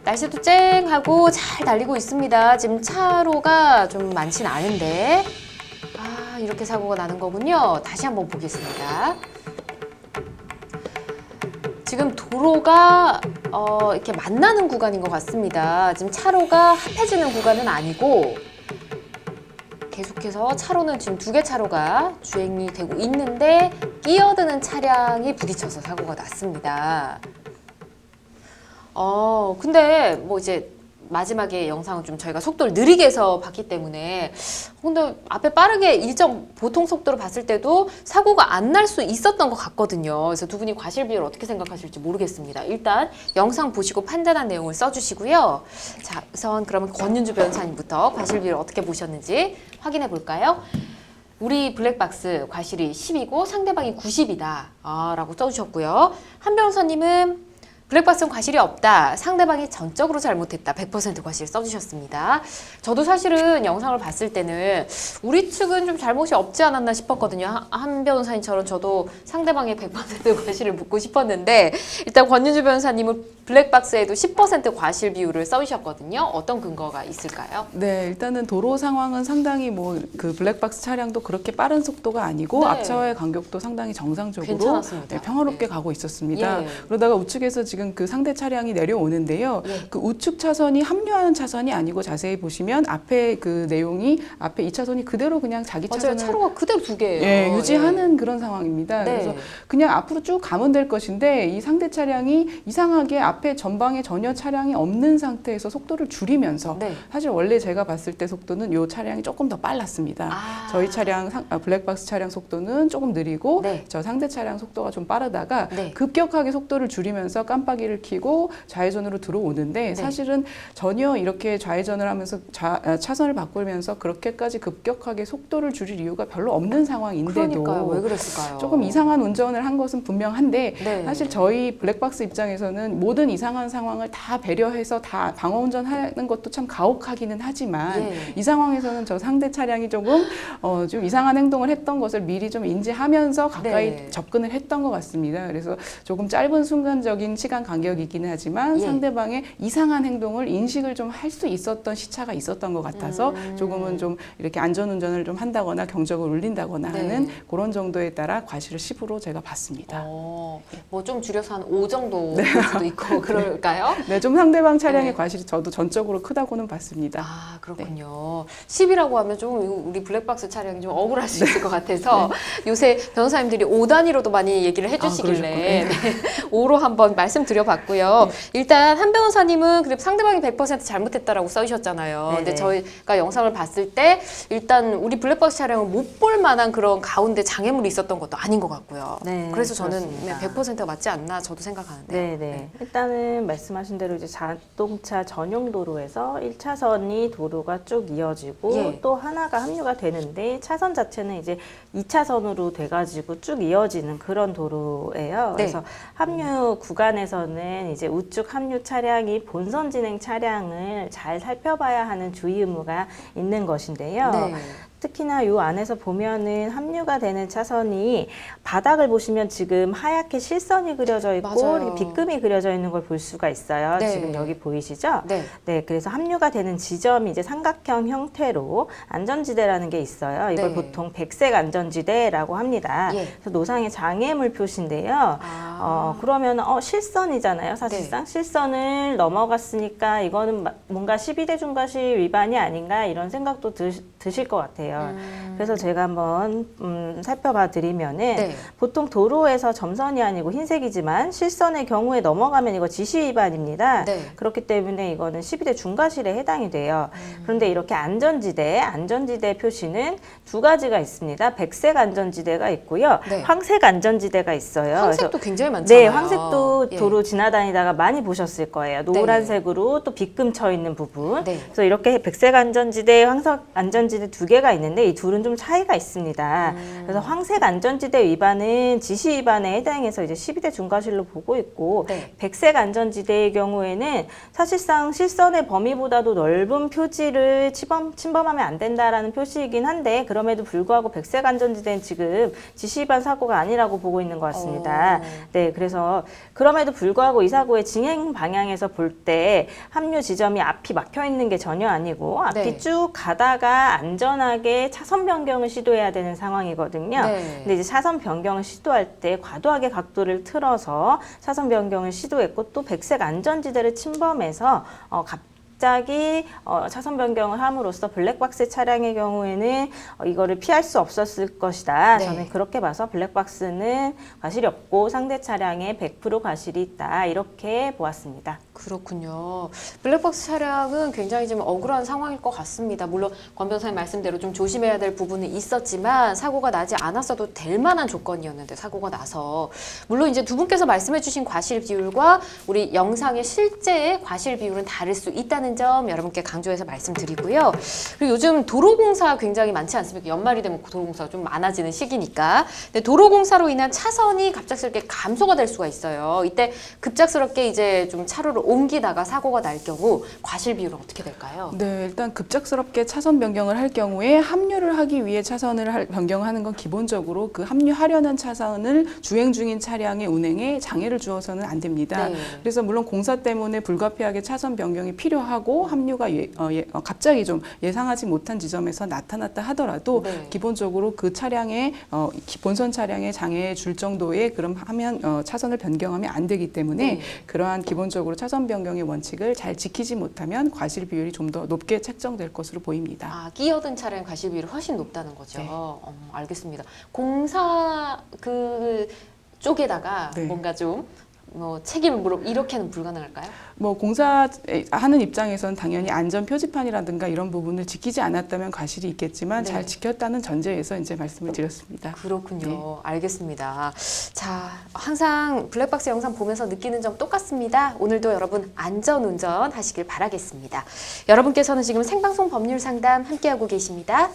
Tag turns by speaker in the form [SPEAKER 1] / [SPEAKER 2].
[SPEAKER 1] 날씨도 쨍하고 잘 달리고 있습니다. 지금 차로가 좀 많진 않은데 이렇게 사고가 나는 거군요. 다시 한번 보겠습니다. 지금 도로가 이렇게 만나는 구간인 것 같습니다. 지금 차로가 합해지는 구간은 아니고 계속해서 차로는 지금 2개 차로가 주행이 되고 있는데 끼어드는 차량이 부딪혀서 사고가 났습니다. 근데 뭐 이제 마지막에 영상은 좀 저희가 속도를 느리게 해서 봤기 때문에 근데 앞에 빠르게 일정 보통 속도로 봤을 때도 사고가 안 날 수 있었던 것 같거든요. 그래서 두 분이 과실 비율 어떻게 생각하실지 모르겠습니다. 일단 영상 보시고 판단한 내용을 써주시고요. 자, 우선 그러면 권윤주 변호사님부터 과실 비율 어떻게 보셨는지 확인해 볼까요? 우리 블랙박스 과실이 10이고 상대방이 90이다 라고 써주셨고요. 한 변호사님은 블랙박스는 과실이 없다. 상대방이 전적으로 잘못했다. 100% 과실 써주셨습니다. 저도 사실은 영상을 봤을 때는 우리 측은 좀 잘못이 없지 않았나 싶었거든요. 한 변호사님처럼 저도 상대방의 100% 과실을 묻고 싶었는데 일단 권윤주 변호사님은 블랙박스에도 10% 과실 비율을 써주셨거든요. 어떤 근거가 있을까요?
[SPEAKER 2] 네, 일단은 도로 상황은 상당히 뭐 그 블랙박스 차량도 그렇게 빠른 속도가 아니고
[SPEAKER 1] 네.
[SPEAKER 2] 앞차와의 간격도 상당히 정상적으로
[SPEAKER 1] 괜찮았습니다.
[SPEAKER 2] 평화롭게
[SPEAKER 1] 네.
[SPEAKER 2] 가고 있었습니다.
[SPEAKER 1] 예.
[SPEAKER 2] 그러다가 우측에서 지금 그 상대 차량이 내려오는데요.
[SPEAKER 1] 예.
[SPEAKER 2] 그 우측 차선이 합류하는 차선이 아니고 자세히 보시면 앞에 그 내용이 앞에 2차선이 그대로 그냥 자기
[SPEAKER 1] 맞아요.
[SPEAKER 2] 차선을
[SPEAKER 1] 차로가 그대로 2개예요.
[SPEAKER 2] 예, 유지하는 그런 상황입니다.
[SPEAKER 1] 네.
[SPEAKER 2] 그래서 그냥 앞으로 쭉 가면 될 것인데 이 상대 차량이 이상하게 앞에 전방에 전혀 차량이 없는 상태에서 속도를 줄이면서
[SPEAKER 1] 네.
[SPEAKER 2] 사실 원래 제가 봤을 때 속도는 이 차량이 조금 더 빨랐습니다. 저희 차량 블랙박스 차량 속도는 조금 느리고
[SPEAKER 1] 네.
[SPEAKER 2] 저 상대 차량 속도가 좀 빠르다가
[SPEAKER 1] 네.
[SPEAKER 2] 급격하게 속도를 줄이면서 깜빡이를 켜고 좌회전으로 들어오는데
[SPEAKER 1] 네.
[SPEAKER 2] 사실은 전혀 이렇게 좌회전을 하면서 차선을 바꾸면서 그렇게까지 급격하게 속도를 줄일 이유가 별로 없는 상황인데도
[SPEAKER 1] 그러니까요. 왜 그랬을까요?
[SPEAKER 2] 조금 이상한 운전을 한 것은 분명한데
[SPEAKER 1] 네.
[SPEAKER 2] 사실 저희 블랙박스 입장에서는 모든 이상한 상황을 다 배려해서 다 방어 운전하는 것도 참 가혹하기는 하지만
[SPEAKER 1] 예.
[SPEAKER 2] 이 상황에서는 저 상대 차량이 조금 좀 이상한 행동을 했던 것을 미리 좀 인지하면서 가까이
[SPEAKER 1] 네.
[SPEAKER 2] 접근을 했던 것 같습니다. 그래서 조금 짧은 순간적인 시간 간격이기는 하지만
[SPEAKER 1] 예.
[SPEAKER 2] 상대방의 이상한 행동을 인식을 좀 할 수 있었던 시차가 있었던 것 같아서 조금은 좀 이렇게 안전운전을 좀 한다거나 경적을 울린다거나
[SPEAKER 1] 네.
[SPEAKER 2] 하는 그런 정도에 따라 과실을 10으로 제가 봤습니다.
[SPEAKER 1] 뭐 좀 줄여서 한 5 정도 될 수도 있고 그럴까요?
[SPEAKER 2] 네, 좀 상대방 차량의
[SPEAKER 1] 네.
[SPEAKER 2] 과실이 저도 전적으로 크다고는 봤습니다.
[SPEAKER 1] 그렇군요. 10이라고 하면 좀 우리 블랙박스 차량이 좀 억울할 수 있을 것 같아서 요새 변호사님들이 5단위로도 많이 얘기를 해주시길래 5로 한번 말씀드려봤고요. 일단 한 변호사님은 그래도 상대방이 100% 잘못했다라고 써주셨잖아요.
[SPEAKER 3] 네네.
[SPEAKER 1] 근데 저희가 영상을 봤을 때 일단 우리 블랙박스 차량은 못 볼 만한 그런 가운데 장애물이 있었던 것도 아닌 것 같고요.
[SPEAKER 3] 네,
[SPEAKER 1] 그래서 저는
[SPEAKER 3] 그렇습니다.
[SPEAKER 1] 100%가 맞지 않나 저도 생각하는데요.
[SPEAKER 3] 네네. 일단은 말씀하신 대로 이제 자동차 전용 도로에서 1차선이 도로가 쭉 이어지고
[SPEAKER 1] 예.
[SPEAKER 3] 또 하나가 합류가 되는데 차선 자체는 이제 2차선으로 돼가지고 쭉 이어지는 그런 도로예요.
[SPEAKER 1] 네.
[SPEAKER 3] 그래서 합류 구간에서는 이제 우측 합류 차량이 본선 진행 차량을 잘 살펴봐야 하는 주의 의무가 있는 것인데요.
[SPEAKER 1] 네.
[SPEAKER 3] 특히나 이 안에서 보면은 합류가 되는 차선이 바닥을 보시면 지금 하얗게 실선이 그려져 있고
[SPEAKER 1] 맞아요.
[SPEAKER 3] 이렇게 빗금이 그려져 있는 걸 볼 수가 있어요.
[SPEAKER 1] 네.
[SPEAKER 3] 지금 여기 보이시죠?
[SPEAKER 1] 네.
[SPEAKER 3] 네, 그래서 합류가 되는 지점이 이제 삼각형 형태로 안전지대라는 게 있어요. 이걸
[SPEAKER 1] 네.
[SPEAKER 3] 보통 백색 안전지대라고 합니다.
[SPEAKER 1] 예.
[SPEAKER 3] 그래서 노상의 장애물 표시인데요. 그러면 실선이잖아요. 사실상 실선을 넘어갔으니까 이거는 뭔가 12대 중과실 위반이 아닌가 이런 생각도 드실 것 같아요. 그래서 제가 한번 살펴봐 드리면은
[SPEAKER 1] 네.
[SPEAKER 3] 보통 도로에서 점선이 아니고 흰색이지만 실선의 경우에 넘어가면 이거 지시 위반입니다.
[SPEAKER 1] 네.
[SPEAKER 3] 그렇기 때문에 이거는 12대 중과실에 해당이 돼요. 그런데 이렇게 안전지대 표시는 두 가지가 있습니다. 백색 안전지대가 있고요.
[SPEAKER 1] 네.
[SPEAKER 3] 황색 안전지대가 있어요.
[SPEAKER 1] 황색도
[SPEAKER 3] 그래서
[SPEAKER 1] 굉장히 많잖아요.
[SPEAKER 3] 네, 황색도
[SPEAKER 1] 예.
[SPEAKER 3] 도로 지나다니다가 많이 보셨을 거예요. 노란색으로 또 빗금 쳐 있는 부분.
[SPEAKER 1] 네.
[SPEAKER 3] 그래서 이렇게 백색 안전지대, 황색 안전지대 두 개가 있는데 이 둘은 좀 차이가 있습니다. 그래서 황색 안전지대 위반은 지시 위반에 해당해서 이제 12대 중과실로 보고 있고
[SPEAKER 1] 네.
[SPEAKER 3] 백색 안전지대의 경우에는 사실상 실선의 범위보다도 넓은 표지를 침범하면 안 된다라는 표시이긴 한데 그럼에도 불구하고 백색 안전지대는 지금 지시 위반 사고가 아니라고 보고 있는 것 같습니다. 네, 그래서 그럼에도 불구하고 이 사고의 진행 방향에서 볼 때 합류 지점이 앞이 막혀 있는 게 전혀 아니고 앞이
[SPEAKER 1] 네.
[SPEAKER 3] 쭉 가다가 안전하게 차선 변경을 시도해야 되는 상황이거든요.
[SPEAKER 1] 네.
[SPEAKER 3] 근데 이제 차선 변경을 시도할 때 과도하게 각도를 틀어서 차선 변경을 시도했고 또 백색 안전지대를 침범해서 갑자기 차선 변경을 함으로써 블랙박스 차량의 경우에는 이거를 피할 수 없었을 것이다.
[SPEAKER 1] 네.
[SPEAKER 3] 저는 그렇게 봐서 블랙박스는 과실이 없고 상대 차량에 100% 과실이 있다. 이렇게 보았습니다.
[SPEAKER 1] 그렇군요. 블랙박스 차량은 굉장히 좀 억울한 상황일 것 같습니다. 물론 권 변호사님 말씀대로 좀 조심해야 될 부분은 있었지만 사고가 나지 않았어도 될 만한 조건이었는데 사고가 나서 물론 이제 두 분께서 말씀해주신 과실 비율과 우리 영상의 실제의 과실 비율은 다를 수 있다는 점 여러분께 강조해서 말씀드리고요. 그리고 요즘 도로공사 굉장히 많지 않습니까? 연말이 되면 도로공사가 좀 많아지는 시기니까. 근데 도로공사로 인한 차선이 갑작스럽게 감소가 될 수가 있어요. 이때 급작스럽게 이제 좀 차로를 옮기다가 사고가 날 경우 과실 비율은 어떻게 될까요?
[SPEAKER 2] 네, 일단 급작스럽게 차선 변경을 할 경우에 합류를 하기 위해 차선을 변경하는 건 기본적으로 그 합류하려는 차선을 주행 중인 차량의 운행에 장애를 주어서는 안 됩니다.
[SPEAKER 1] 네.
[SPEAKER 2] 그래서 물론 공사 때문에 불가피하게 차선 변경이 필요하고 합류가 갑자기 좀 예상하지 못한 지점에서 나타났다 하더라도
[SPEAKER 1] 네.
[SPEAKER 2] 기본적으로 그 차량의 본선 차량에 장애에 줄 정도의 그럼 하면 차선을 변경하면 안 되기 때문에
[SPEAKER 1] 네.
[SPEAKER 2] 그러한 기본적으로 차선 변경의 원칙을 잘 지키지 못하면 과실 비율이 좀 더 높게 책정될 것으로 보입니다.
[SPEAKER 1] 아, 끼어든 차량 과실 비율이 훨씬 높다는 거죠.
[SPEAKER 2] 네.
[SPEAKER 1] 알겠습니다. 공사 그 쪽에다가
[SPEAKER 2] 네.
[SPEAKER 1] 뭔가 좀 책임을 물어 이렇게는 불가능할까요?
[SPEAKER 2] 뭐 공사하는 입장에서는 당연히 안전 표지판이라든가 이런 부분을 지키지 않았다면 과실이 있겠지만
[SPEAKER 1] 네.
[SPEAKER 2] 잘 지켰다는 전제에서 이제 말씀을 드렸습니다.
[SPEAKER 1] 그렇군요.
[SPEAKER 2] 네.
[SPEAKER 1] 알겠습니다. 자, 항상 블랙박스 영상 보면서 느끼는 점 똑같습니다. 오늘도 여러분 안전운전 하시길 바라겠습니다. 여러분께서는 지금 생방송 법률 상담 함께하고 계십니다.